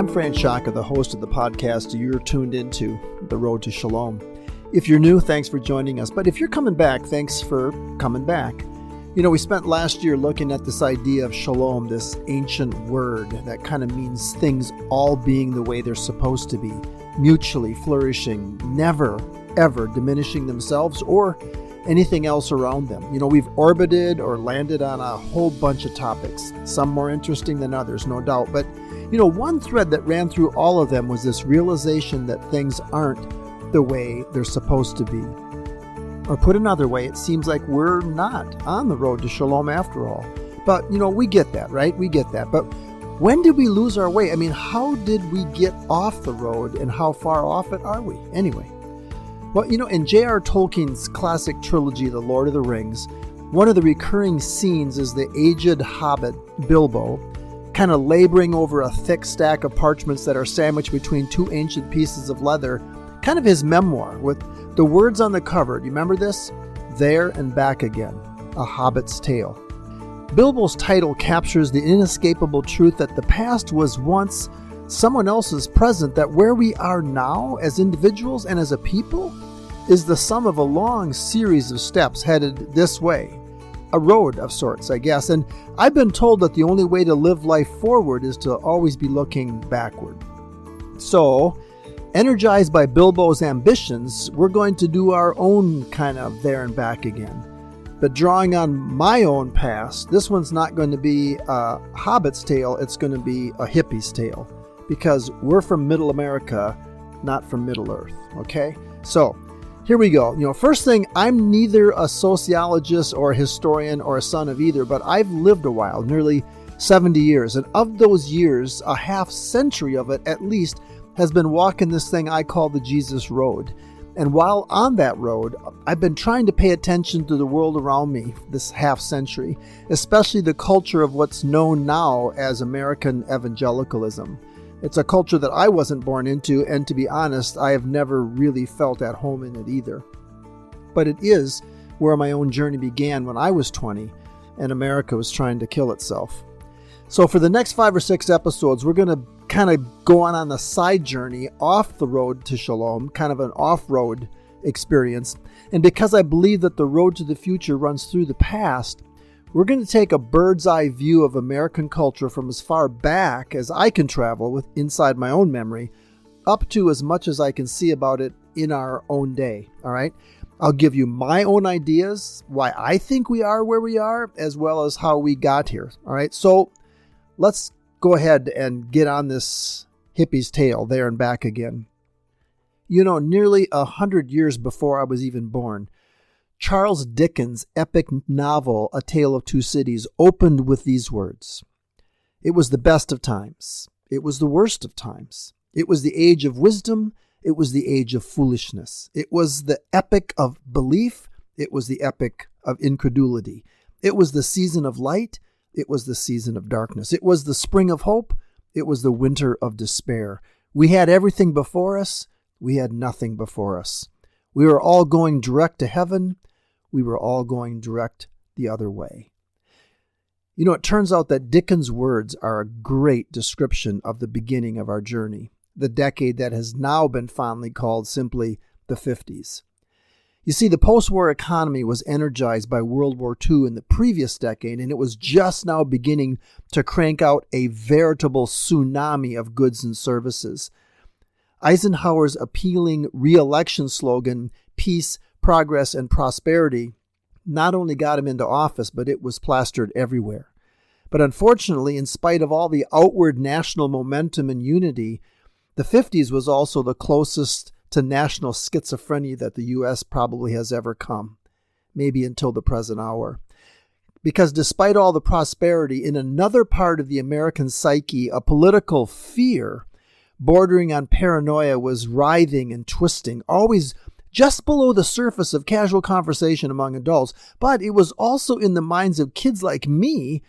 I'm Fran, the host of the podcast you're tuned into, The Road to Shalom. If you're new, thanks for joining us. But if you're coming back, thanks for coming back. You know, we spent last year looking at this idea of shalom, this ancient word that kind of means things all being the way they're supposed to be, mutually flourishing, never, ever diminishing themselves or anything else around them. You know, we've orbited or landed on a whole bunch of topics, some more interesting than others, no doubt. But, you know, one thread that ran through all of them was this realization that things aren't the way they're supposed to be. Or put another way, it seems like we're not on the road to shalom after all. But, you know, we get that, right? We get that. But when did we lose our way? I mean, how did we get off the road and how far off it are we anyway? Well, you know, in J.R. Tolkien's classic trilogy, The Lord of the Rings, one of the recurring scenes is the aged hobbit, Bilbo, kind of laboring over a thick stack of parchments that are sandwiched between two ancient pieces of leather, kind of his memoir, with the words on the cover. Do you remember this? There and Back Again, A Hobbit's Tale. Bilbo's title captures the inescapable truth that the past was once someone else's present, that where we are now as individuals and as a people is the sum of a long series of steps headed this way. A road of sorts, I guess. And I've been told that the only way to live life forward is to always be looking backward. So, energized by Bilbo's ambitions, we're going to do our own kind of there and back again. But drawing on my own past, this one's not going to be a Hobbit's tale, it's going to be a hippie's tale. Because we're from Middle America, not from Middle Earth, okay? So, here we go. You know, first thing, I'm neither a sociologist or a historian or a son of either, but I've lived a while, nearly 70 years. And of those years, a half century of it at least has been walking this thing I call the Jesus Road. And while on that road, I've been trying to pay attention to the world around me this half century, especially the culture of what's known now as American evangelicalism. It's a culture that I wasn't born into, and to be honest, I have never really felt at home in it either. But it is where my own journey began when I was 20 and America was trying to kill itself. So for the next 5 or 6 episodes, we're going to kind of go on the side journey off the road to shalom, kind of an off-road experience. And because I believe that the road to the future runs through the past, we're going to take a bird's eye view of American culture from as far back as I can travel with inside my own memory, up to as much as I can see about it in our own day. All right. I'll give you my own ideas, why I think we are where we are, as well as how we got here. All right. So let's go ahead and get on this hippie's tale, there and back again. You know, nearly 100 years before I was even born, Charles Dickens' epic novel, A Tale of Two Cities, opened with these words. It was the best of times. It was the worst of times. It was the age of wisdom. It was the age of foolishness. It was the epic of belief. It was the epic of incredulity. It was the season of light. It was the season of darkness. It was the spring of hope. It was the winter of despair. We had everything before us. We had nothing before us. We were all going direct to heaven. We were all going direct the other way. You know, it turns out that Dickens' words are a great description of the beginning of our journey, the decade that has now been fondly called simply the 50s. You see, the post-war economy was energized by World War II in the previous decade, and it was just now beginning to crank out a veritable tsunami of goods and services. Eisenhower's appealing re-election slogan, peace, progress, and prosperity, not only got him into office, but it was plastered everywhere. But unfortunately, in spite of all the outward national momentum and unity, the 50s was also the closest to national schizophrenia that the U.S. probably has ever come, maybe until the present hour. Because despite all the prosperity, in another part of the American psyche, a political fear bordering on paranoia was writhing and twisting, always just below the surface of casual conversation among adults, but it was also in the minds of kids like me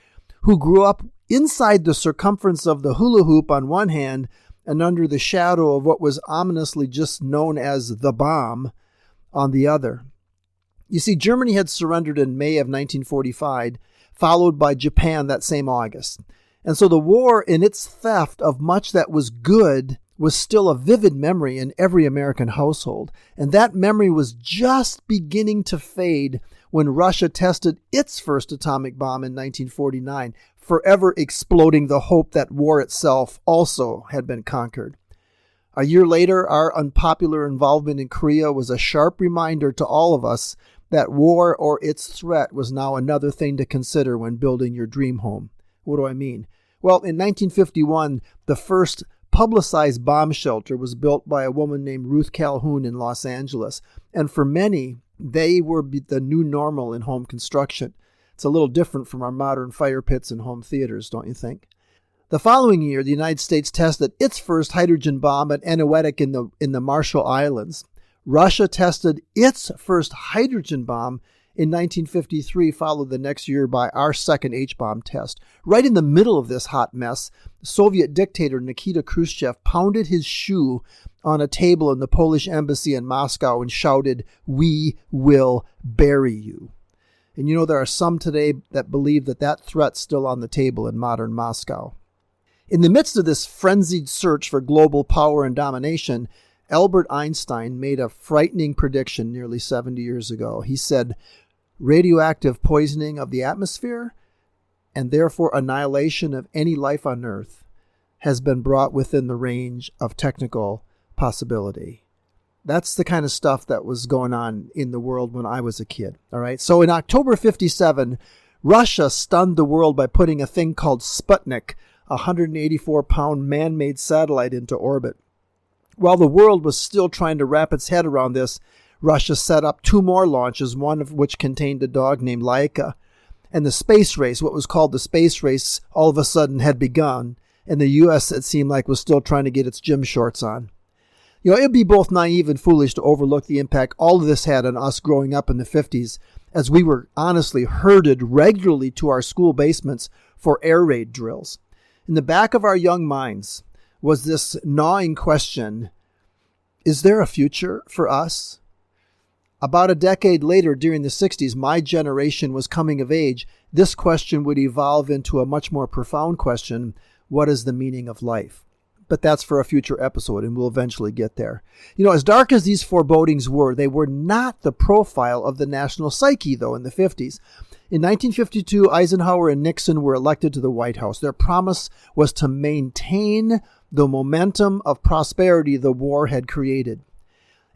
who grew up inside the circumference of the hula-hoop on one hand and under the shadow of what was ominously just known as the bomb on the other. You see, Germany had surrendered in May of 1945, followed by Japan that same August. And so the war and its theft of much that was good was still a vivid memory in every American household. And that memory was just beginning to fade when Russia tested its first atomic bomb in 1949, forever exploding the hope that war itself also had been conquered. A year later, our unpopular involvement in Korea was a sharp reminder to all of us that war or its threat was now another thing to consider when building your dream home. What do I mean? Well, in 1951, the first publicized bomb shelter was built by a woman named Ruth Calhoun in Los Angeles. And for many, they were the new normal in home construction. It's a little different from our modern fire pits and home theaters, don't you think? The following year, the United States tested its first hydrogen bomb at Eniwetok in the Marshall Islands. Russia tested its first hydrogen bomb in 1953, followed the next year by our second H-bomb test. Right in the middle of this hot mess, Soviet dictator Nikita Khrushchev pounded his shoe on a table in the Polish embassy in Moscow and shouted, "We will bury you." And you know, there are some today that believe that threat's still on the table in modern Moscow. In the midst of this frenzied search for global power and domination, Albert Einstein made a frightening prediction nearly 70 years ago. He said, radioactive poisoning of the atmosphere, and therefore annihilation of any life on Earth, has been brought within the range of technical possibility. That's the kind of stuff that was going on in the world when I was a kid. All right. So in October 57, Russia stunned the world by putting a thing called Sputnik, a 184-pound man-made satellite, into orbit. While the world was still trying to wrap its head around this, Russia set up 2 more launches, one of which contained a dog named Sciacca. And the space race, what was called the space race, all of a sudden had begun. And the U.S., it seemed like, was still trying to get its gym shorts on. You know, it'd be both naive and foolish to overlook the impact all of this had on us growing up in the 50s, as we were honestly herded regularly to our school basements for air raid drills. In the back of our young minds was this gnawing question, is there a future for us? About a decade later, during the 60s, my generation was coming of age. This question would evolve into a much more profound question, what is the meaning of life? But that's for a future episode, and we'll eventually get there. You know, as dark as these forebodings were, they were not the profile of the national psyche, though, in the 50s. In 1952, Eisenhower and Nixon were elected to the White House. Their promise was to maintain the momentum of prosperity the war had created.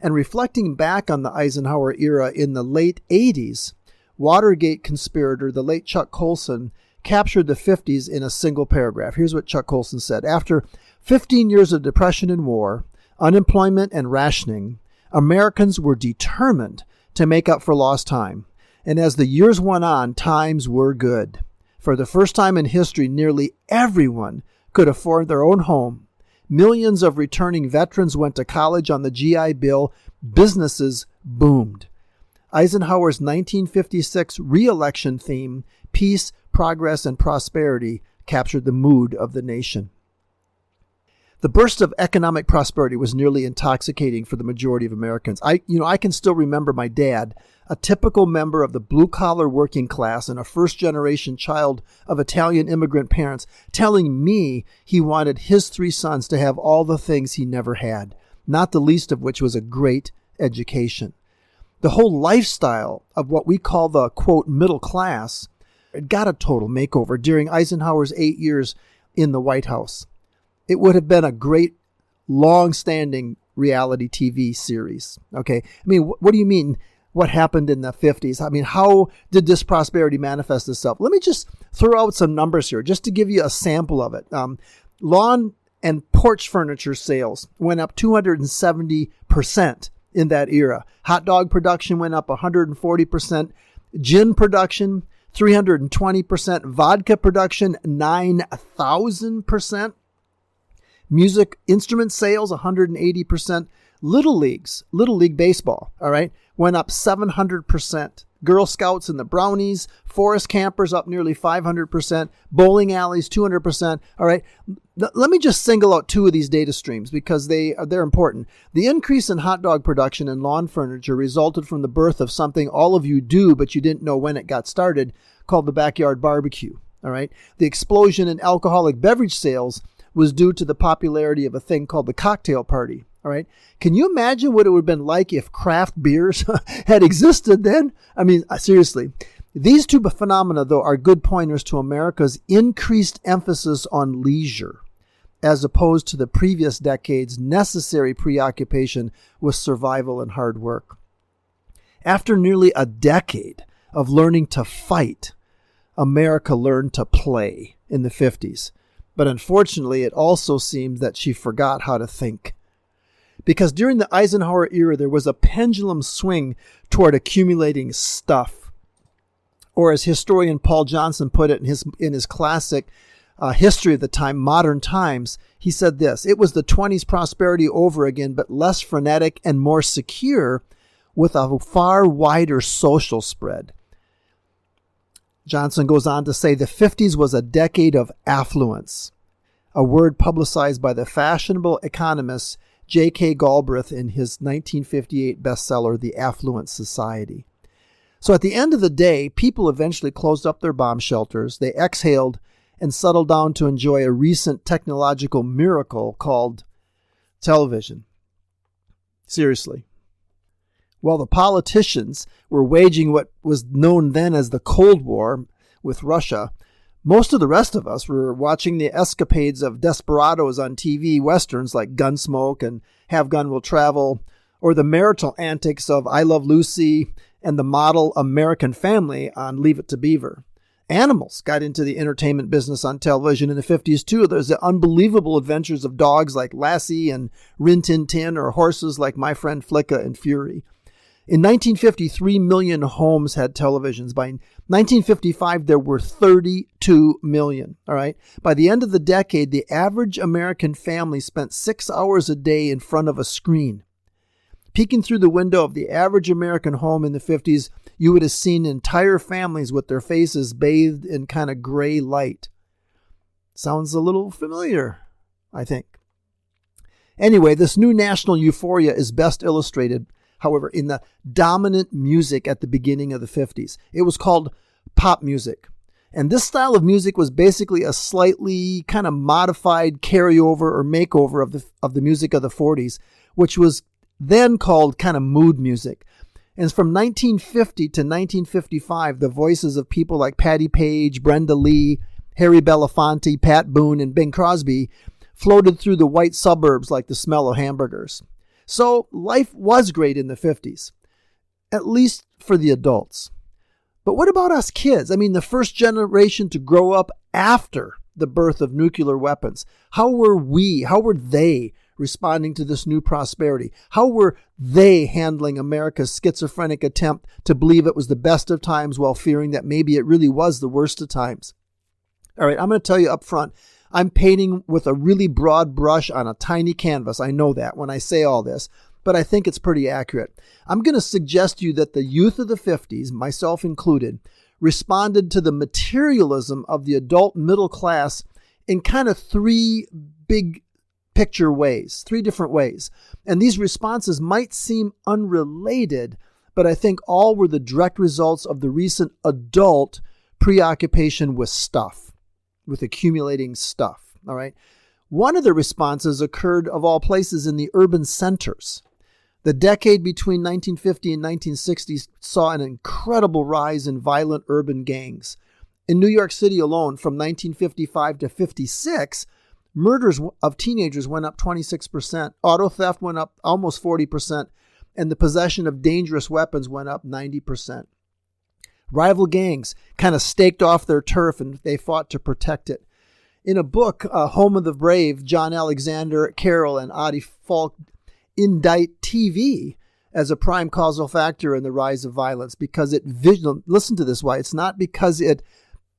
And reflecting back on the Eisenhower era in the late 80s, Watergate conspirator, the late Chuck Colson, captured the 50s in a single paragraph. Here's what Chuck Colson said. After 15 years of depression and war, unemployment and rationing, Americans were determined to make up for lost time. And as the years went on, times were good. For the first time in history, nearly everyone could afford their own home. Millions of returning veterans went to college on the GI Bill. Businesses boomed. Eisenhower's 1956 re-election theme, peace, progress, and prosperity, captured the mood of the nation. The burst of economic prosperity was nearly intoxicating for the majority of Americans. I can still remember my dad, a typical member of the blue-collar working class and a first-generation child of Italian immigrant parents, telling me he wanted his 3 sons to have all the things he never had, not the least of which was a great education. The whole lifestyle of what we call the, quote, middle class got a total makeover during Eisenhower's 8 years in the White House. It would have been a great, long-standing reality TV series. Okay, I mean, what do you mean? What happened in the 50s? I mean, how did this prosperity manifest itself? Let me just throw out some numbers here, just to give you a sample of it. Lawn and porch furniture sales went up 270% in that era. Hot dog production went up 140%. Gin production, 320%. Vodka production, 9,000%. Music instrument sales, 180%. Little League Baseball, all right, went up 700%. Girl Scouts and the Brownies, forest campers up nearly 500%. Bowling alleys, 200%. All right, let me just single out 2 of these data streams because they're important. The increase in hot dog production and lawn furniture resulted from the birth of something all of you do, but you didn't know when it got started, called the backyard barbecue. All right. The explosion in alcoholic beverage sales was due to the popularity of a thing called the cocktail party. All right. Can you imagine what it would have been like if craft beers had existed then? I mean, seriously. These two phenomena, though, are good pointers to America's increased emphasis on leisure, as opposed to the previous decade's necessary preoccupation with survival and hard work. After nearly a decade of learning to fight, America learned to play in the 50s. But unfortunately, it also seems that she forgot how to think. Because during the Eisenhower era, there was a pendulum swing toward accumulating stuff. Or as historian Paul Johnson put it in his classic History of the Time, Modern Times, he said this: it was the 20s prosperity over again, but less frenetic and more secure, with a far wider social spread. Johnson goes on to say the 50s was a decade of affluence, a word publicized by the fashionable economist J.K. Galbraith in his 1958 bestseller, The Affluent Society. So at the end of the day, people eventually closed up their bomb shelters, they exhaled, and settled down to enjoy a recent technological miracle called television. Seriously. While the politicians were waging what was known then as the Cold War with Russia, most of the rest of us were watching the escapades of desperados on TV westerns like Gunsmoke and Have Gun Will Travel, or the marital antics of I Love Lucy and the model American Family on Leave It to Beaver. Animals got into the entertainment business on television in the 50s too. There's the unbelievable adventures of dogs like Lassie and Rin Tin Tin, or horses like My Friend Flicka and Fury. In 1950, 3 million homes had televisions. By 1955, there were 32 million. All right. By the end of the decade, the average American family spent 6 hours a day in front of a screen. Peeking through the window of the average American home in the 50s, you would have seen entire families with their faces bathed in kind of gray light. Sounds a little familiar, I think. Anyway, this new national euphoria is best illustrated, however, in the dominant music at the beginning of the 50s. It was called pop music. And this style of music was basically a slightly kind of modified carryover or makeover of the music of the 40s, which was then called kind of mood music. And from 1950 to 1955, the voices of people like Patti Page, Brenda Lee, Harry Belafonte, Pat Boone, and Bing Crosby floated through the white suburbs like the smell of hamburgers. So life was great in the 50s, at least for the adults. But what about us kids? I mean, the first generation to grow up after the birth of nuclear weapons. How were they responding to this new prosperity? How were they handling America's schizophrenic attempt to believe it was the best of times while fearing that maybe it really was the worst of times? All right, I'm going to tell you up front, I'm painting with a really broad brush on a tiny canvas. I know that when I say all this, but I think it's pretty accurate. I'm going to suggest to you that the youth of the 50s, myself included, responded to the materialism of the adult middle class in kind of three big picture ways, three different ways. And these responses might seem unrelated, but I think all were the direct results of the recent adult preoccupation with stuff, with accumulating stuff. All right. One of the responses occurred, of all places, in the urban centers. The decade between 1950 and 1960 saw an incredible rise in violent urban gangs. In New York City alone, from 1955 to 56, murders of teenagers went up 26%, auto theft went up almost 40%, and the possession of dangerous weapons went up 90%. Rival gangs kind of staked off their turf and they fought to protect it. In a book, Home of the Brave, John Alexander Carroll and Adi Falk indict TV as a prime causal factor in the rise of violence because listen to this, why? It's not because it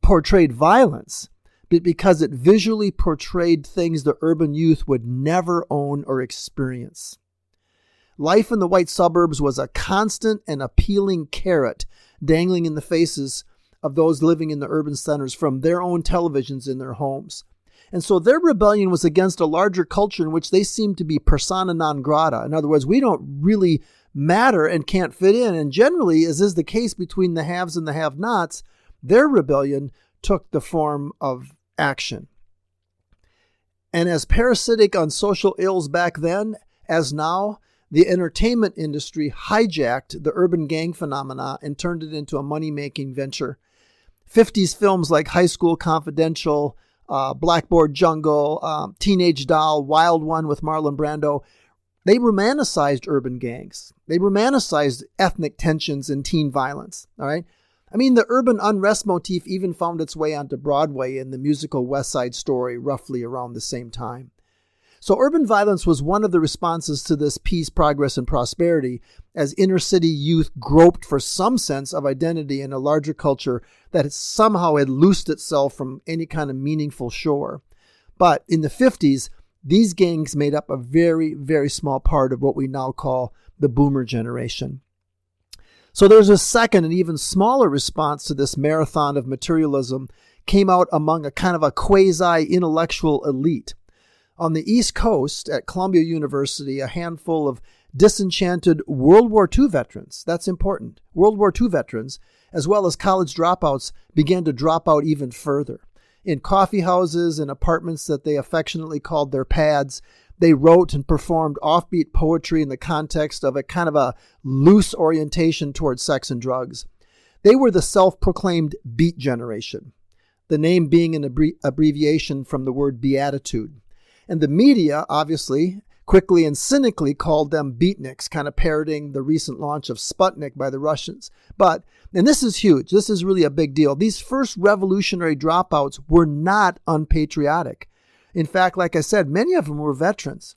portrayed violence, but because it visually portrayed things the urban youth would never own or experience. Life in the white suburbs was a constant and appealing carrot dangling in the faces of those living in the urban centers from their own televisions in their homes. And so their rebellion was against a larger culture in which they seemed to be persona non grata. In other words, we don't really matter and can't fit in. And generally, as is the case between the haves and the have-nots, their rebellion took the form of action. And as parasitic on social ills back then as now, the entertainment industry hijacked the urban gang phenomena and turned it into a money-making venture. 50s films like High School Confidential, Blackboard Jungle, Teenage Doll, Wild One with Marlon Brando, they romanticized urban gangs. They romanticized ethnic tensions and teen violence. All right. I mean, the urban unrest motif even found its way onto Broadway in the musical West Side Story roughly around the same time. So urban violence was one of the responses to this peace, progress, and prosperity as inner city youth groped for some sense of identity in a larger culture that somehow had loosed itself from any kind of meaningful shore. But in the 50s, these gangs made up a very, very small part of what we now call the boomer generation. So there's a second and even smaller response to this marathon of materialism came out among a kind of a quasi-intellectual elite. On the East Coast at Columbia University, a handful of disenchanted World War II veterans, that's important, World War II veterans, as well as college dropouts, began to drop out even further. In coffee houses and apartments that they affectionately called their pads, they wrote and performed offbeat poetry in the context of a kind of a loose orientation towards sex and drugs. They were the self-proclaimed Beat Generation, the name being an abbreviation from the word beatitude. And the media, obviously, quickly and cynically called them beatniks, kind of parroting the recent launch of Sputnik by the Russians. But, and this is huge, this is really a big deal, these first revolutionary dropouts were not unpatriotic. In fact, like I said, many of them were veterans.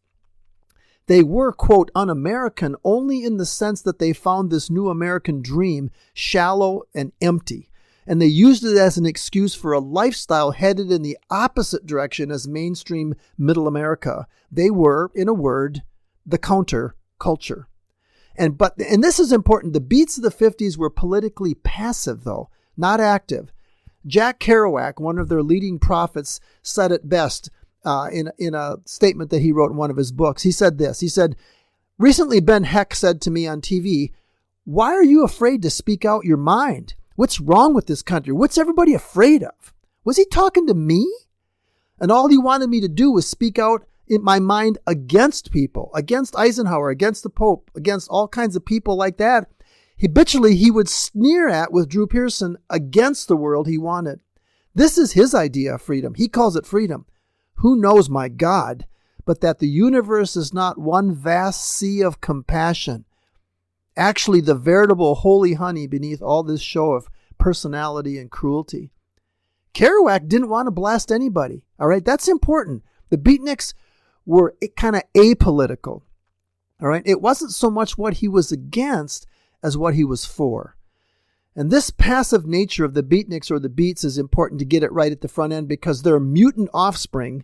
They were, quote, un-American only in the sense that they found this new American dream shallow and empty. And they used it as an excuse for a lifestyle headed in the opposite direction as mainstream middle America. They were, in a word, the counter culture. And this is important. The beats of the 50s were politically passive, though, not active. Jack Kerouac, one of their leading prophets, said it best in a statement that he wrote in one of his books. He said this. He said, "Recently Ben Heck said to me on TV, 'Why are you afraid to speak out your mind? What's wrong with this country? What's everybody afraid of?' Was he talking to me? And all he wanted me to do was speak out in my mind against people, against Eisenhower, against the Pope, against all kinds of people like that. Habitually, he would sneer at with Drew Pearson against the world he wanted. This is his idea of freedom. He calls it freedom. Who knows, my God, but that the universe is not one vast sea of compassion. Actually, the veritable holy honey beneath all this show of personality and cruelty." Kerouac didn't want to blast anybody. All right, that's important. The beatniks were kind of apolitical. All right, it wasn't so much what he was against as what he was for. And this passive nature of the beatniks or the beats is important to get it right at the front end because their mutant offspring,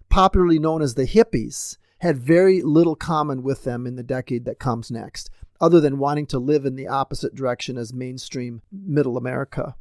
popularly known as the hippies, had very little common with them in the decade that comes next, other than wanting to live in the opposite direction as mainstream middle America.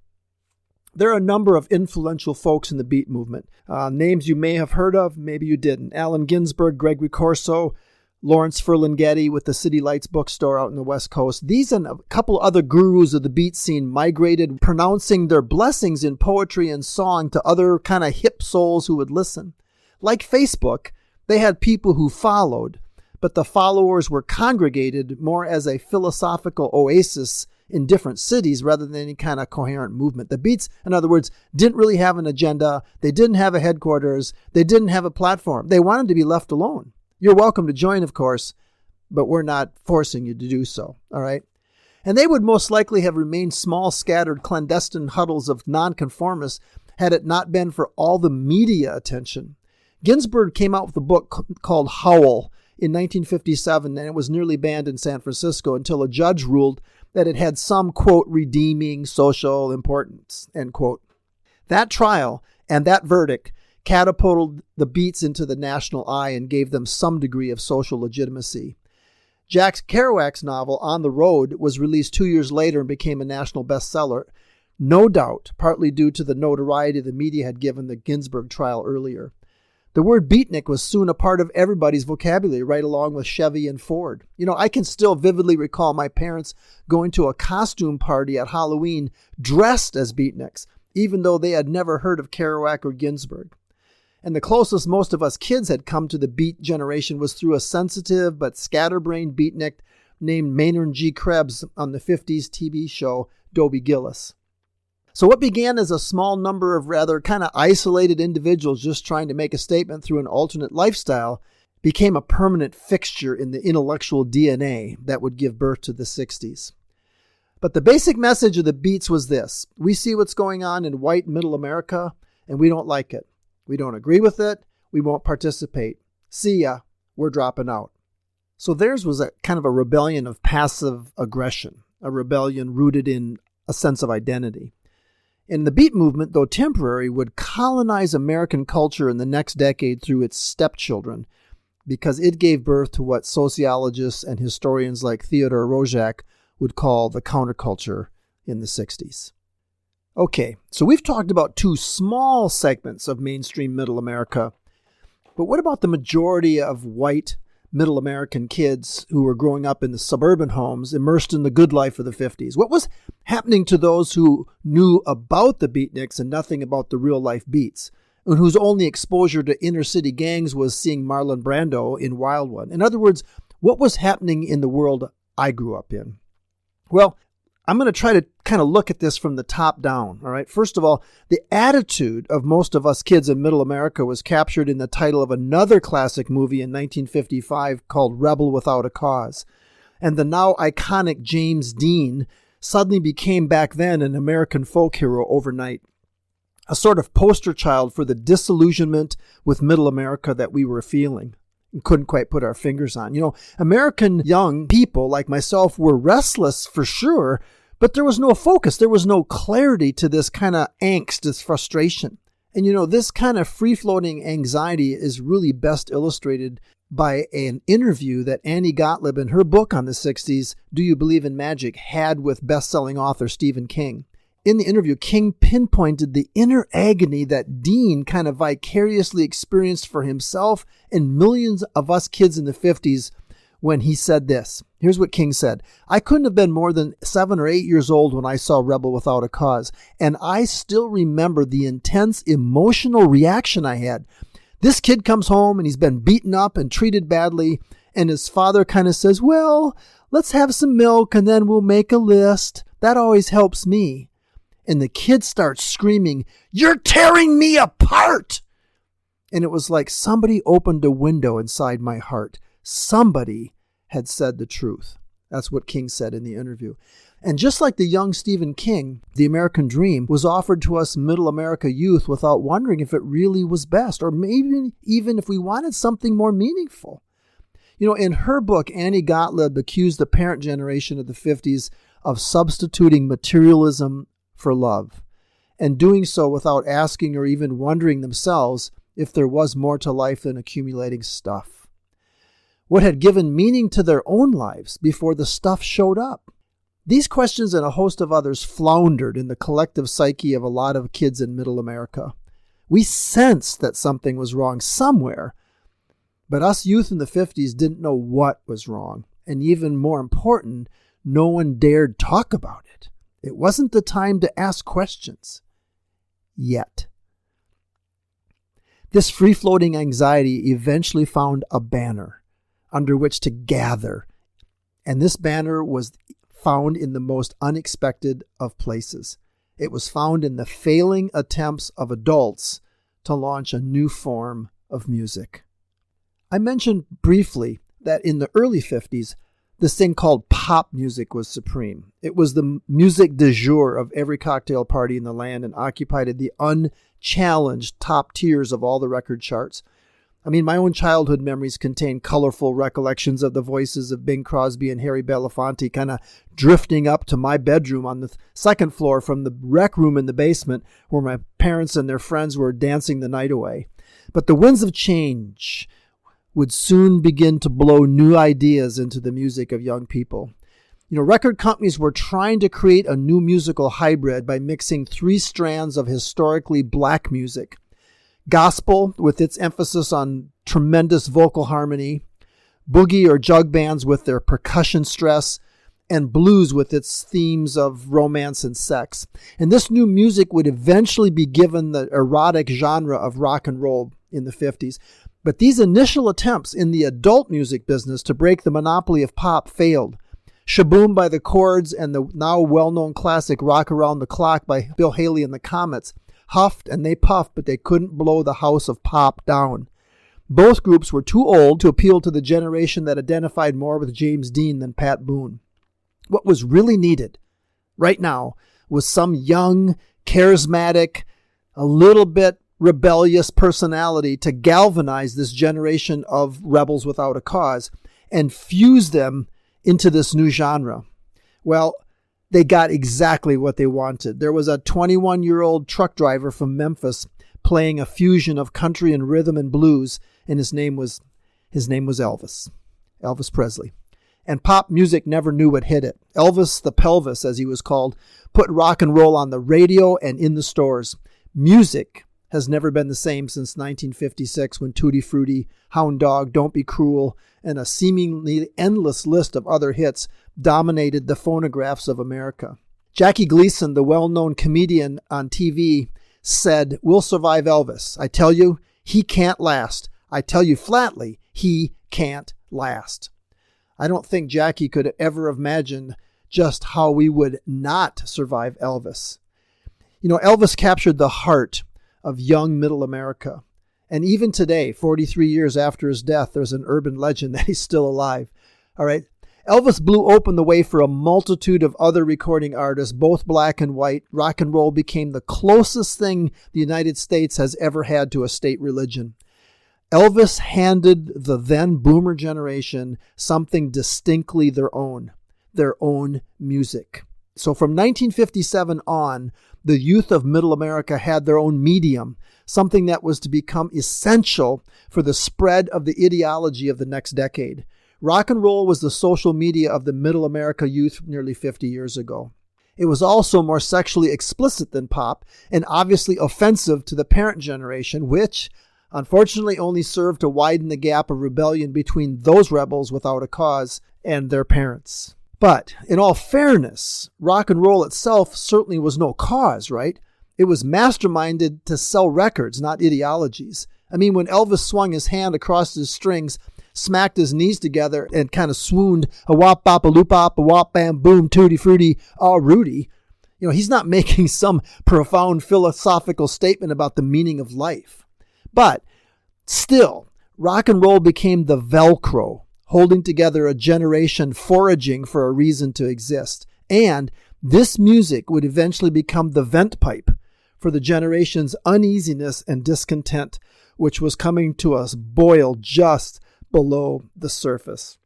There are a number of influential folks in the beat movement. Names you may have heard of, maybe you didn't. Allen Ginsberg, Gregory Corso, Lawrence Ferlinghetti with the City Lights bookstore out in the West Coast. These and a couple other gurus of the beat scene migrated, pronouncing their blessings in poetry and song to other kind of hip souls who would listen. Like Facebook, they had people who followed, but the followers were congregated more as a philosophical oasis in different cities rather than any kind of coherent movement. The beats, in other words, didn't really have an agenda. They didn't have a headquarters. They didn't have a platform. They wanted to be left alone. You're welcome to join, of course, but we're not forcing you to do so, all right? And they would most likely have remained small, scattered, clandestine huddles of nonconformists had it not been for all the media attention. Ginsberg came out with a book called Howl in 1957, and it was nearly banned in San Francisco until a judge ruled that it had some, quote, redeeming social importance, end quote. That trial and that verdict catapulted the beats into the national eye and gave them some degree of social legitimacy. Jack Kerouac's novel, On the Road, was released 2 years later and became a national bestseller, no doubt partly due to the notoriety the media had given the Ginsberg trial earlier. The word beatnik was soon a part of everybody's vocabulary, right along with Chevy and Ford. You know, I can still vividly recall my parents going to a costume party at Halloween dressed as beatniks, even though they had never heard of Kerouac or Ginsberg. And the closest most of us kids had come to the beat generation was through a sensitive but scatterbrained beatnik named Maynard G. Krebs on the 50s TV show Dobie Gillis. So what began as a small number of rather kind of isolated individuals just trying to make a statement through an alternate lifestyle became a permanent fixture in the intellectual DNA that would give birth to the 60s. But the basic message of the Beats was this: we see what's going on in white middle America, and we don't like it. We don't agree with it. We won't participate. See ya. We're dropping out. So theirs was a kind of a rebellion of passive aggression, a rebellion rooted in a sense of identity. And the Beat movement, though temporary, would colonize American culture in the next decade through its stepchildren, because it gave birth to what sociologists and historians like Theodore Roszak would call the counterculture in the 60s. Okay, so we've talked about two small segments of mainstream middle America, but what about the majority of white middle American kids who were growing up in the suburban homes immersed in the good life of the 50s? What was happening to those who knew about the beatniks and nothing about the real life beats, and whose only exposure to inner city gangs was seeing Marlon Brando in Wild One? In other words, what was happening in the world I grew up in? Well, I'm going to try to kind of look at this from the top down, all right? First of all, the attitude of most of us kids in middle America was captured in the title of another classic movie in 1955 called Rebel Without a Cause. And the now iconic James Dean suddenly became back then an American folk hero overnight, a sort of poster child for the disillusionment with middle America that we were feeling and couldn't quite put our fingers on. You know, American young people like myself were restless for sure, but there was no focus. There was no clarity to this kind of angst, this frustration. And you know, this kind of free-floating anxiety is really best illustrated by an interview that Annie Gottlieb in her book on the 60s, Do You Believe in Magic, had with best-selling author Stephen King. In the interview, King pinpointed the inner agony that Dean kind of vicariously experienced for himself and millions of us kids in the 50s when he said this. Here's what King said: "I couldn't have been more than 7 or 8 years old when I saw Rebel Without a Cause, and I still remember the intense emotional reaction I had. This kid comes home and he's been beaten up and treated badly, and his father kind of says, 'Well, let's have some milk and then we'll make a list. That always helps me.' And the kid starts screaming, 'You're tearing me apart!' And it was like somebody opened a window inside my heart. Somebody had said the truth." That's what King said in the interview. And just like the young Stephen King, the American dream was offered to us middle America youth without wondering if it really was best, or maybe even if we wanted something more meaningful. You know, in her book, Annie Gottlieb accused the parent generation of the 50s of substituting materialism for love, and doing so without asking or even wondering themselves if there was more to life than accumulating stuff. What had given meaning to their own lives before the stuff showed up? These questions and a host of others floundered in the collective psyche of a lot of kids in middle America. We sensed that something was wrong somewhere, but us youth in the 50s didn't know what was wrong. And even more important, no one dared talk about it. It wasn't the time to ask questions. Yet. This free-floating anxiety eventually found a banner under which to gather. And this banner was found in the most unexpected of places. It was found in the failing attempts of adults to launch a new form of music. I mentioned briefly that in the early 50s, this thing called pop music was supreme. It was the music du jour of every cocktail party in the land and occupied the unchallenged top tiers of all the record charts. I mean, my own childhood memories contain colorful recollections of the voices of Bing Crosby and Harry Belafonte kind of drifting up to my bedroom on the second floor from the rec room in the basement where my parents and their friends were dancing the night away. But the winds of change would soon begin to blow new ideas into the music of young people. You know, record companies were trying to create a new musical hybrid by mixing 3 strands of historically black music: gospel, with its emphasis on tremendous vocal harmony, boogie or jug bands with their percussion stress, and blues with its themes of romance and sex. And this new music would eventually be given the erotic genre of rock and roll in the 50s. But these initial attempts in the adult music business to break the monopoly of pop failed. Shaboom by the Chords and the now well-known classic Rock Around the Clock by Bill Haley and the Comets huffed and they puffed, but they couldn't blow the house of pop down. Both groups were too old to appeal to the generation that identified more with James Dean than Pat Boone. What was really needed right now was some young, charismatic, a little bit rebellious personality to galvanize this generation of rebels without a cause and fuse them into this new genre. Well, they got exactly what they wanted. There was a 21-year-old truck driver from Memphis playing a fusion of country and rhythm and blues, and his name was Elvis Presley. And pop music never knew what hit it. Elvis the Pelvis, as he was called, put rock and roll on the radio and in the stores. Music has never been the same since 1956 when Tutti Frutti, Hound Dog, Don't Be Cruel, and a seemingly endless list of other hits dominated the phonographs of America. Jackie Gleason, the well-known comedian on TV, said, "We'll survive Elvis. I tell you, he can't last. I tell you flatly, he can't last." I don't think Jackie could ever have imagined just how we would not survive Elvis. You know, Elvis captured the heart of young middle America. And even today, 43 years after his death, there's an urban legend that he's still alive. All right. Elvis blew open the way for a multitude of other recording artists, both black and white. Rock and roll became the closest thing the United States has ever had to a state religion. Elvis handed the then boomer generation something distinctly their own music. So from 1957 on, the youth of middle America had their own medium, something that was to become essential for the spread of the ideology of the next decade. Rock and roll was the social media of the middle America youth nearly 50 years ago. It was also more sexually explicit than pop and obviously offensive to the parent generation, which unfortunately only served to widen the gap of rebellion between those rebels without a cause and their parents. But in all fairness, rock and roll itself certainly was no cause, right? It was masterminded to sell records, not ideologies. I mean, when Elvis swung his hand across his strings, smacked his knees together, and kind of swooned, a wop bop a loop bop a wop bam boom tutti frutti all Rudy, you know, he's not making some profound philosophical statement about the meaning of life. But still, rock and roll became the Velcro, holding together a generation foraging for a reason to exist. And this music would eventually become the vent pipe for the generation's uneasiness and discontent, which was coming to us boil just below the surface.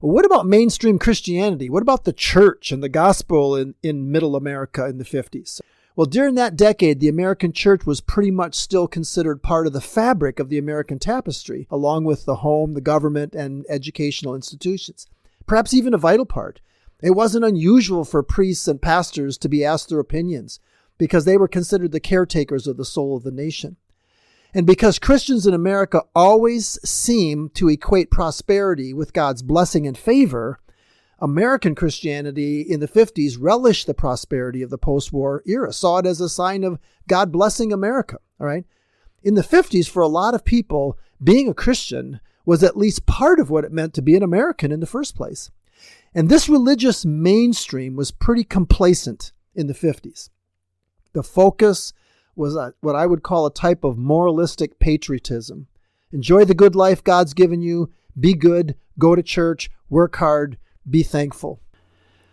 Well, what about mainstream Christianity? What about the church and the gospel in middle America in the 50s? Well, during that decade, the American church was pretty much still considered part of the fabric of the American tapestry, along with the home, the government, and educational institutions. Perhaps even a vital part. It wasn't unusual for priests and pastors to be asked their opinions because they were considered the caretakers of the soul of the nation. And because Christians in America always seem to equate prosperity with God's blessing and favor, American Christianity in the 50s relished the prosperity of the post-war era, saw it as a sign of God blessing America. All right. In the 50s, for a lot of people, being a Christian was at least part of what it meant to be an American in the first place. And this religious mainstream was pretty complacent in the 50s. The focus was what I would call a type of moralistic patriotism. Enjoy the good life God's given you, be good, go to church, work hard, be thankful.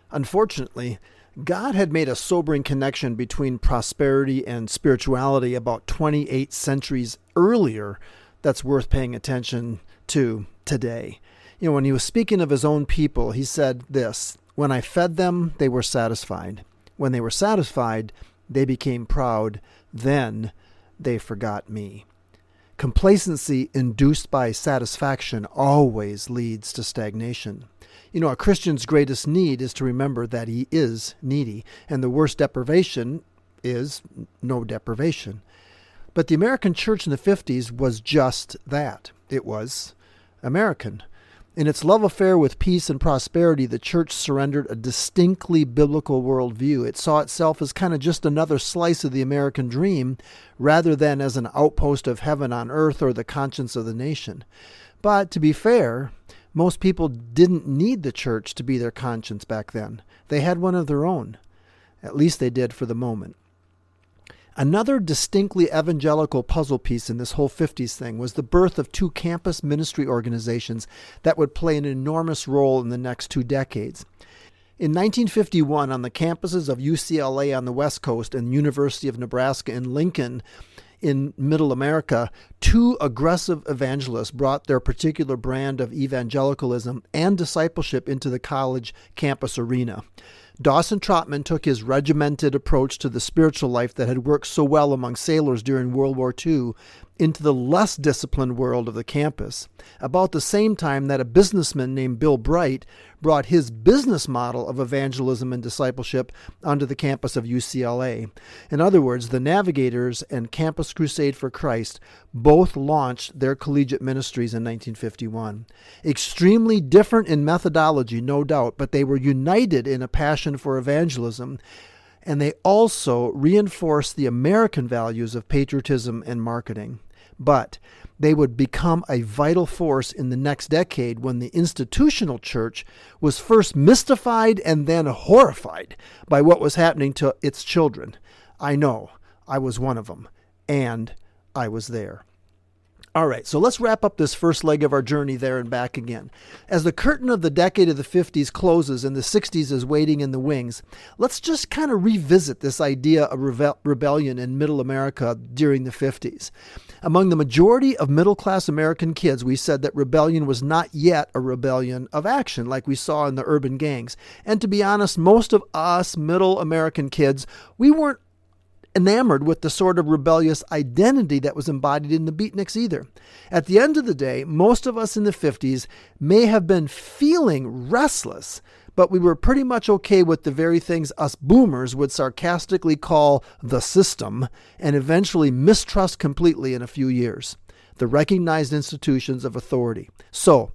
Unfortunately, God had made a sobering connection between prosperity and spirituality about 28 centuries earlier that's worth paying attention to today. You know, when he was speaking of his own people, he said this, "When I fed them, they were satisfied. When they were satisfied, they became proud. Then they forgot me." Complacency induced by satisfaction always leads to stagnation. You know, a Christian's greatest need is to remember that he is needy, and the worst deprivation is no deprivation. But the American church in the 50s was just that. It was American. In its love affair with peace and prosperity, the church surrendered a distinctly biblical worldview. It saw itself as kind of just another slice of the American dream, rather than as an outpost of heaven on earth or the conscience of the nation. But to be fair, most people didn't need the church to be their conscience back then. They had one of their own. At least they did for the moment. Another distinctly evangelical puzzle piece in this whole 50s thing was the birth of two campus ministry organizations that would play an enormous role in the next 2 decades. In 1951, on the campuses of UCLA on the West Coast and University of Nebraska in Lincoln in Middle America, 2 aggressive evangelists brought their particular brand of evangelicalism and discipleship into the college campus arena. Dawson Trotman took his regimented approach to the spiritual life that had worked so well among sailors during World War II into the less disciplined world of the campus, about the same time that a businessman named Bill Bright brought his business model of evangelism and discipleship onto the campus of UCLA. In other words, the Navigators and Campus Crusade for Christ both launched their collegiate ministries in 1951. Extremely different in methodology, no doubt, but they were united in a passion for evangelism, and they also reinforced the American values of patriotism and marketing. But they would become a vital force in the next decade when the institutional church was first mystified and then horrified by what was happening to its children. I know, I was one of them, and I was there. All right, so let's wrap up this first leg of our journey there and back again. As the curtain of the decade of the 50s closes and the 60s is waiting in the wings, let's just kind of revisit this idea of rebellion in Middle America during the 50s. Among the majority of middle-class American kids, we said that rebellion was not yet a rebellion of action like we saw in the urban gangs. And to be honest, most of us middle American kids, we weren't enamored with the sort of rebellious identity that was embodied in the beatniks either. At the end of the day, most of us in the 50s may have been feeling restless, but we were pretty much okay with the very things us boomers would sarcastically call the system and eventually mistrust completely in a few years, the recognized institutions of authority. So,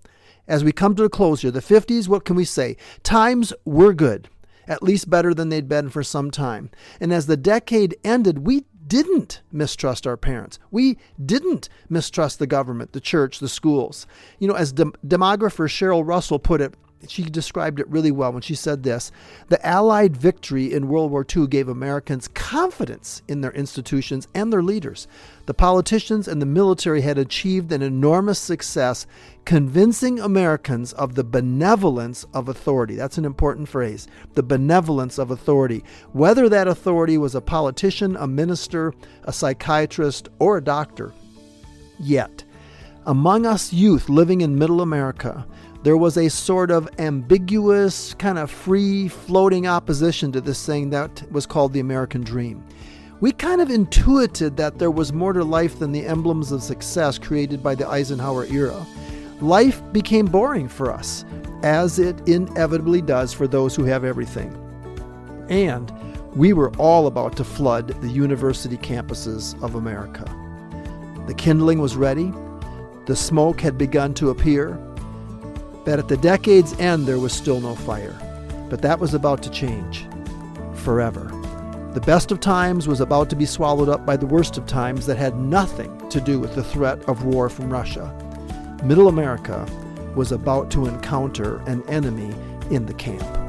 as we come to a close here, the 50s, what can we say? Times were good. At least better than they'd been for some time. And as the decade ended, we didn't mistrust our parents. We didn't mistrust the government, the church, the schools. You know, as demographer Cheryl Russell put it, she described it really well when she said this: the Allied victory in World War II gave Americans confidence in their institutions and their leaders. The politicians and the military had achieved an enormous success convincing Americans of the benevolence of authority. That's an important phrase, the benevolence of authority. Whether that authority was a politician, a minister, a psychiatrist, or a doctor. Yet, among us youth living in Middle America, there was a sort of ambiguous, kind of free-floating opposition to this thing that was called the American dream. We kind of intuited that there was more to life than the emblems of success created by the Eisenhower era. Life became boring for us, as it inevitably does for those who have everything. And we were all about to flood the university campuses of America. The kindling was ready. The smoke had begun to appear. But at the decade's end, there was still no fire. But that was about to change. Forever. The best of times was about to be swallowed up by the worst of times that had nothing to do with the threat of war from Russia. Middle America was about to encounter an enemy in the camp.